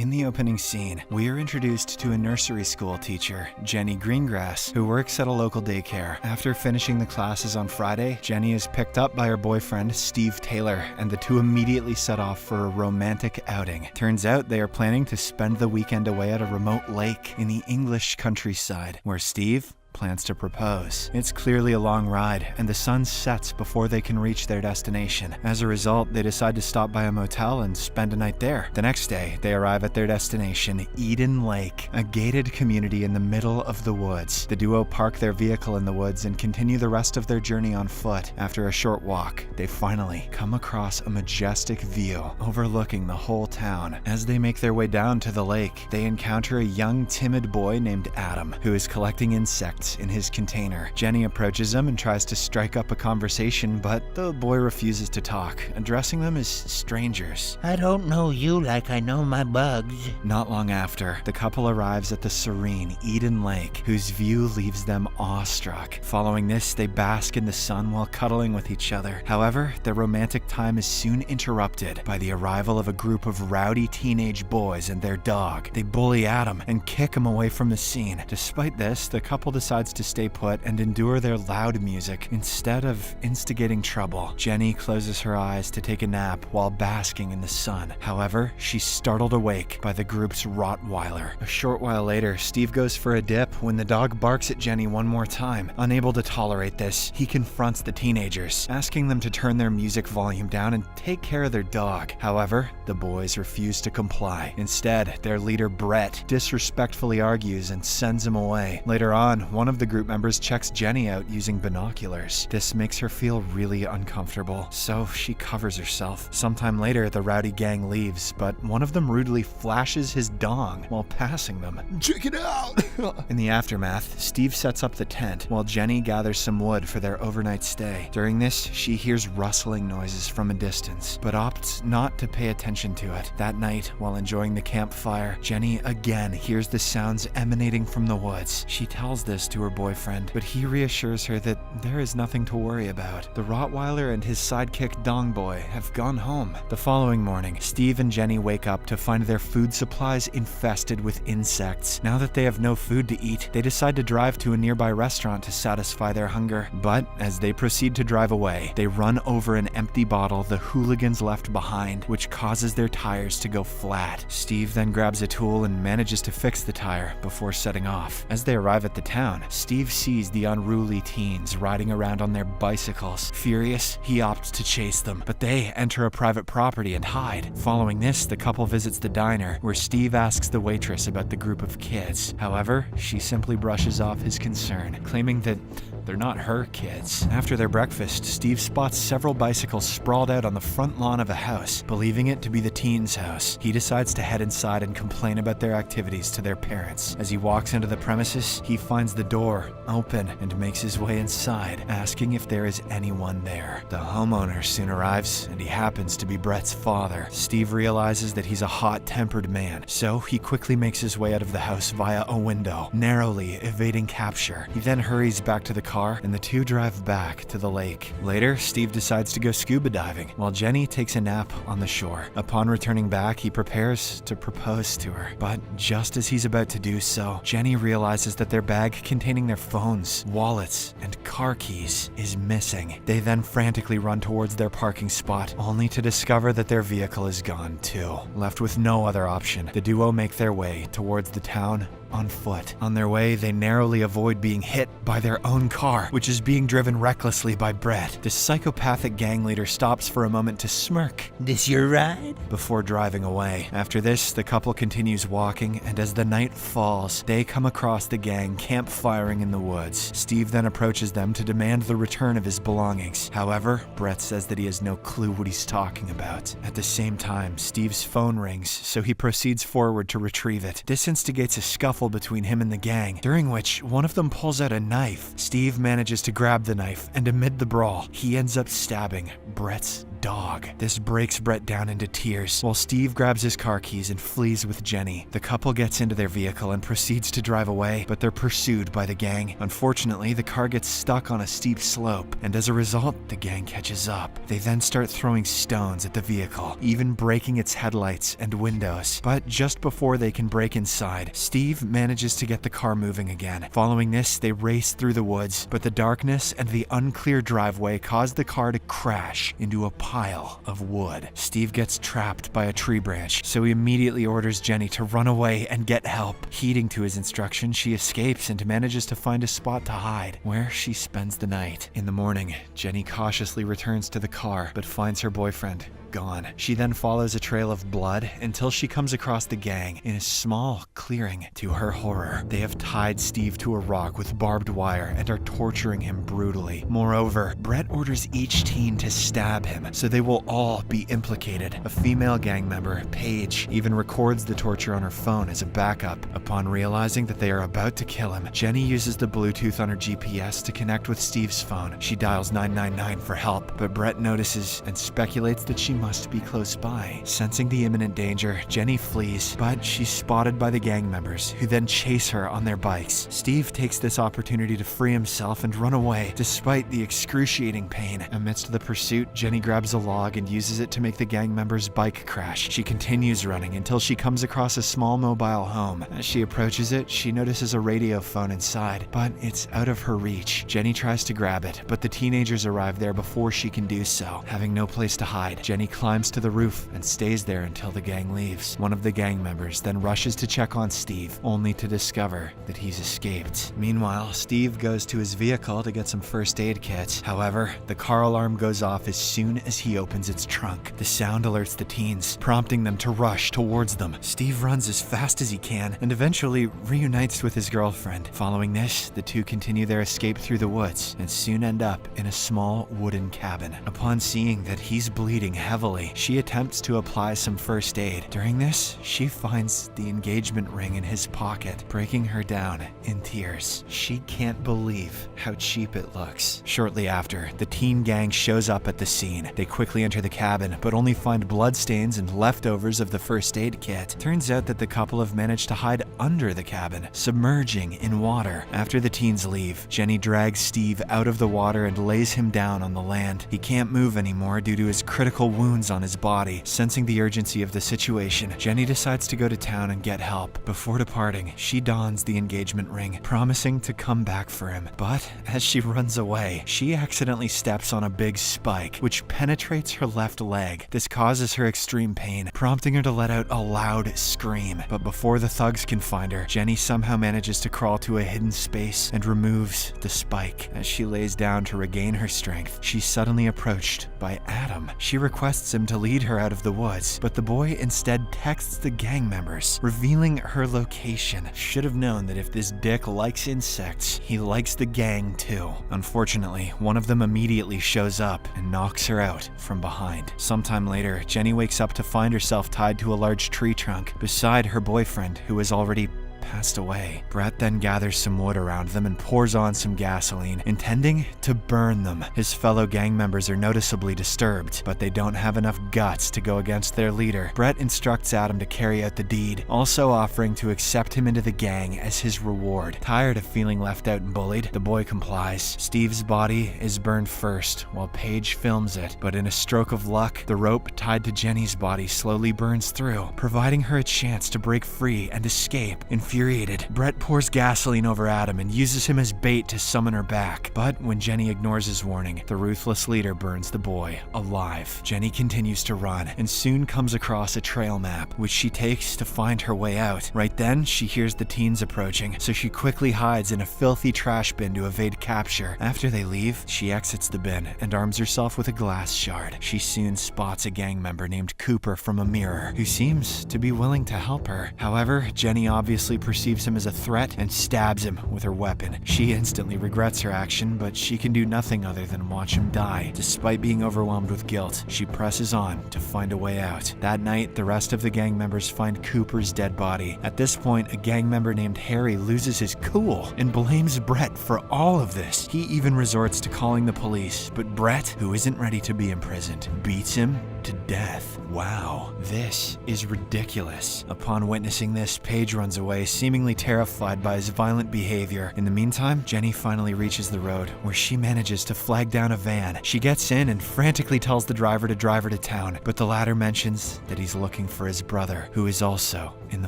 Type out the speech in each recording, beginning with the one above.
In the opening scene, we are introduced to a nursery school teacher, Jenny Greengrass, who works at a local daycare. After finishing the classes on Friday, Jenny is picked up by her boyfriend, Steve Taylor, and the two immediately set off for a romantic outing. Turns out they are planning to spend the weekend away at a remote lake in the English countryside, where Steve plans to propose. It's clearly a long ride, and the sun sets before they can reach their destination. As a result, they decide to stop by a motel and spend a night there. The next day, they arrive at their destination, Eden Lake, a gated community in the middle of the woods. The duo park their vehicle in the woods and continue the rest of their journey on foot. After a short walk, they finally come across a majestic view overlooking the whole town. As they make their way down to the lake, they encounter a young, timid boy named Adam, who is collecting insects in his container. Jenny approaches him and tries to strike up a conversation, but the boy refuses to talk, addressing them as strangers. I don't know you like I know my bugs. Not long after, the couple arrives at the serene Eden Lake, whose view leaves them awestruck. Following this, they bask in the sun while cuddling with each other. However, their romantic time is soon interrupted by the arrival of a group of rowdy teenage boys and their dog. They bully Adam and kick him away from the scene. Despite this, the couple decides to stay put and endure their loud music instead of instigating trouble. Jenny closes her eyes to take a nap while basking in the sun. However, she's startled awake by the group's Rottweiler. A short while later, Steve goes for a dip when the dog barks at Jenny one more time. Unable to tolerate this, he confronts the teenagers, asking them to turn their music volume down and take care of their dog. However, the boys refuse to comply. Instead, their leader Brett disrespectfully argues and sends him away. Later on, one of the group members checks Jenny out using binoculars. This makes her feel really uncomfortable, so she covers herself. Sometime later, the rowdy gang leaves, but one of them rudely flashes his dong while passing them. Check it out! In the aftermath, Steve sets up the tent while Jenny gathers some wood for their overnight stay. During this, she hears rustling noises from a distance, but opts not to pay attention to it. That night, while enjoying the campfire, Jenny again hears the sounds emanating from the woods. She tells this to her boyfriend, but he reassures her that there is nothing to worry about. The Rottweiler and his sidekick Dong Boy have gone home. The following morning, Steve and Jenny wake up to find their food supplies infested with insects. Now that they have no food to eat, they decide to drive to a nearby restaurant to satisfy their hunger. But as they proceed to drive away, they run over an empty bottle the hooligans left behind, which causes their tires to go flat. Steve then grabs a tool and manages to fix the tire before setting off. As they arrive at the town, Steve sees the unruly teens riding around on their bicycles. Furious, he opts to chase them, but they enter a private property and hide. Following this, the couple visits the diner, where Steve asks the waitress about the group of kids. However, she simply brushes off his concern, claiming that they're not her kids. After their breakfast, Steve spots several bicycles sprawled out on the front lawn of a house. Believing it to be the teens' house, he decides to head inside and complain about their activities to their parents. As he walks into the premises, he finds the door open and makes his way inside, asking if there is anyone there. The homeowner soon arrives, and he happens to be Brett's father. Steve realizes that he's a hot-tempered man, so he quickly makes his way out of the house via a window, narrowly evading capture. He then hurries back to the car, and the two drive back to the lake. Later, Steve decides to go scuba diving, while Jenny takes a nap on the shore. Upon returning back, he prepares to propose to her. But just as he's about to do so, Jenny realizes that their bag containing their phones, wallets, and car keys is missing. They then frantically run towards their parking spot, only to discover that their vehicle is gone too. Left with no other option, the duo make their way towards the town on foot. On their way, they narrowly avoid being hit by their own car, which is being driven recklessly by Brett. The psychopathic gang leader stops for a moment to smirk. This your ride? Before driving away. After this, the couple continues walking, and as the night falls, they come across the gang campfiring in the woods. Steve then approaches them to demand the return of his belongings. However, Brett says that he has no clue what he's talking about. At the same time, Steve's phone rings, so he proceeds forward to retrieve it. This instigates a scuffle between him and the gang, during which one of them pulls out a knife. Steve manages to grab the knife, and amid the brawl, he ends up stabbing Brett's dog. This breaks Brett down into tears, while Steve grabs his car keys and flees with Jenny. The couple gets into their vehicle and proceeds to drive away, but they're pursued by the gang. Unfortunately, the car gets stuck on a steep slope, and as a result, the gang catches up. They then start throwing stones at the vehicle, even breaking its headlights and windows. But just before they can break inside, Steve manages to get the car moving again. Following this, they race through the woods, but the darkness and the unclear driveway cause the car to crash into a pile of wood. Steve gets trapped by a tree branch, so he immediately orders Jenny to run away and get help. Heeding to his instructions, she escapes and manages to find a spot to hide, where she spends the night. In the morning, Jenny cautiously returns to the car, but finds her boyfriend gone. She then follows a trail of blood until she comes across the gang in a small clearing. To her horror, they have tied Steve to a rock with barbed wire and are torturing him brutally. Moreover, Brett orders each teen to stab him, so they will all be implicated. A female gang member, Paige, even records the torture on her phone as a backup. Upon realizing that they are about to kill him, Jenny uses the Bluetooth on her GPS to connect with Steve's phone. She dials 999 for help, but Brett notices and speculates that she must be close by. Sensing the imminent danger, Jenny flees, but she's spotted by the gang members, who then chase her on their bikes. Steve takes this opportunity to free himself and run away, despite the excruciating pain. Amidst the pursuit, Jenny grabs a log and uses it to make the gang members' bike crash. She continues running until she comes across a small mobile home. As she approaches it, she notices a radio phone inside, but it's out of her reach. Jenny tries to grab it, but the teenagers arrive there before she can do so. Having no place to hide, Jenny climbs to the roof and stays there until the gang leaves. One of the gang members then rushes to check on Steve, only to discover that he's escaped. Meanwhile, Steve goes to his vehicle to get some first aid kits. However, the car alarm goes off as soon as he opens its trunk. The sound alerts the teens, prompting them to rush towards them. Steve runs as fast as he can and eventually reunites with his girlfriend. Following this, the two continue their escape through the woods and soon end up in a small wooden cabin. Upon seeing that he's bleeding heavily, she attempts to apply some first aid. During this, she finds the engagement ring in his pocket, breaking her down in tears. She can't believe how cheap it looks. Shortly after, the teen gang shows up at the scene. They quickly enter the cabin, but only find bloodstains and leftovers of the first aid kit. Turns out that the couple have managed to hide under the cabin, submerging in water. After the teens leave, Jenny drags Steve out of the water and lays him down on the land. He can't move anymore due to his critical wounds on his body. Sensing the urgency of the situation, Jenny decides to go to town and get help. Before departing, she dons the engagement ring, promising to come back for him. But as she runs away, she accidentally steps on a big spike, which penetrates her left leg. This causes her extreme pain, prompting her to let out a loud scream. But before the thugs can find her, Jenny somehow manages to crawl to a hidden space and removes the spike. As she lays down to regain her strength, she's suddenly approached by Adam. She requests him to lead her out of the woods, but the boy instead texts the gang members, revealing her location. Should have known that if this dick likes insects, he likes the gang too. Unfortunately, one of them immediately shows up and knocks her out from behind. Sometime later, Jenny wakes up to find herself tied to a large tree trunk beside her boyfriend, who has already passed away. Brett then gathers some wood around them and pours on some gasoline, intending to burn them. His fellow gang members are noticeably disturbed, but they don't have enough guts to go against their leader. Brett instructs Adam to carry out the deed, also offering to accept him into the gang as his reward. Tired of feeling left out and bullied, the boy complies. Steve's body is burned first, while Paige films it, but in a stroke of luck, the rope tied to Jenny's body slowly burns through, providing her a chance to break free and escape. Infuriated, Brett pours gasoline over Adam and uses him as bait to summon her back. But when Jenny ignores his warning, the ruthless leader burns the boy alive. Jenny continues to run and soon comes across a trail map, which she takes to find her way out. Right then, she hears the teens approaching, so she quickly hides in a filthy trash bin to evade capture. After they leave, she exits the bin and arms herself with a glass shard. She soon spots a gang member named Cooper from a mirror, who seems to be willing to help her. However, Jenny obviously perceives him as a threat and stabs him with her weapon. She instantly regrets her action, but she can do nothing other than watch him die. Despite being overwhelmed with guilt, she presses on to find a way out. That night, the rest of the gang members find Cooper's dead body. At this point, a gang member named Harry loses his cool and blames Brett for all of this. He even resorts to calling the police, but Brett, who isn't ready to be imprisoned, beats him to death. Wow, this is ridiculous. Upon witnessing this, Paige runs away, seemingly terrified by his violent behavior. In the meantime, Jenny finally reaches the road, where she manages to flag down a van. She gets in and frantically tells the driver to drive her to town, but the latter mentions that he's looking for his brother, who is also in the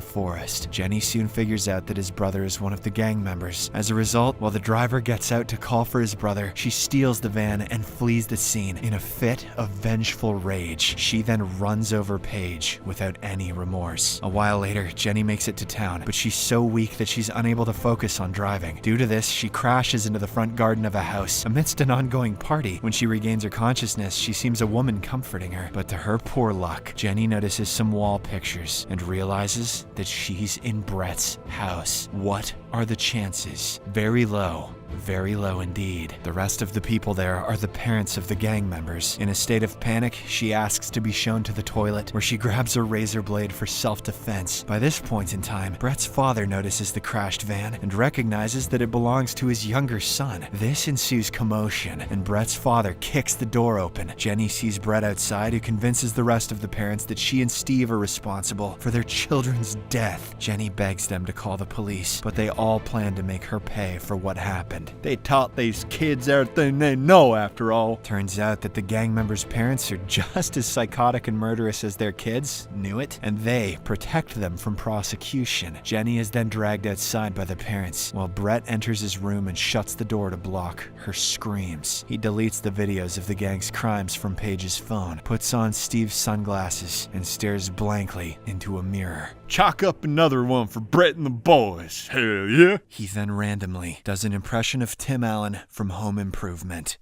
forest. Jenny soon figures out that his brother is one of the gang members. As a result, while the driver gets out to call for his brother, she steals the van and flees the scene in a fit of vengeful rage. She then runs over Paige without any remorse. A while later, Jenny makes it to town, but she's so weak that she's unable to focus on driving. Due to this, she crashes into the front garden of a house amidst an ongoing party. When she regains her consciousness, she sees a woman comforting her, but to her poor luck, Jenny notices some wall pictures and realizes that she's in Brett's house. What are the chances? Very low. Very low indeed. The rest of the people there are the parents of the gang members. In a state of panic, she asks to be shown to the toilet, where she grabs a razor blade for self-defense. By this point in time, Brett's father notices the crashed van and recognizes that it belongs to his younger son. This ensues commotion, and Brett's father kicks the door open. Jenny sees Brett outside, who convinces the rest of the parents that she and Steve are responsible for their children's death. Jenny begs them to call the police, but they all plan to make her pay for what happened. They taught these kids everything they know, after all. Turns out that the gang members' parents are just as psychotic and murderous as their kids knew it, and they protect them from prosecution. Jenny is then dragged outside by the parents, while Brett enters his room and shuts the door to block her screams. He deletes the videos of the gang's crimes from Paige's phone, puts on Steve's sunglasses, and stares blankly into a mirror. Chalk up another one for Brett and the boys. Hell yeah. He then randomly does an impression of Tim Allen from Home Improvement.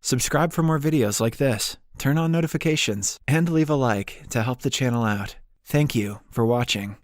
Subscribe for more videos like this, turn on notifications, and leave a like to help the channel out. Thank you for watching.